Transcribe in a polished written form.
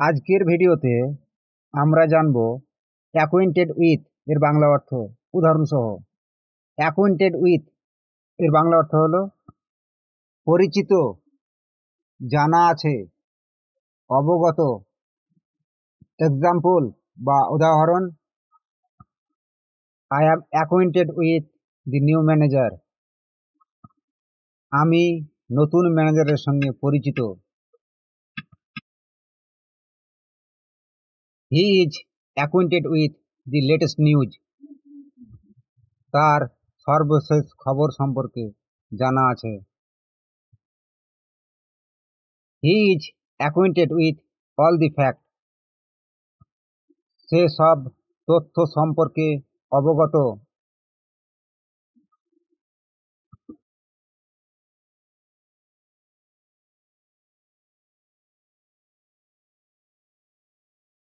আজকের ভিডিওতে আমরা জানব অ্যাকোয়েন্টেড উইথ এর বাংলা অর্থ উদাহরণ সহ। অ্যাকোয়েন্টেড উইথ এর বাংলা অর্থ হলো পরিচিত, জানা আছে, অবগত। এক্সাম্পল বা উদাহরণ, I am acquainted with the new manager. আমি নতুন ম্যানেজারের সঙ্গে পরিচিত। He is acquainted with the latest news. তার সর্বশেষ খবর সম্পর্কে জানা আছে। He is acquainted with all the fact. সে সব তথ্য সম্পর্কে অবগত।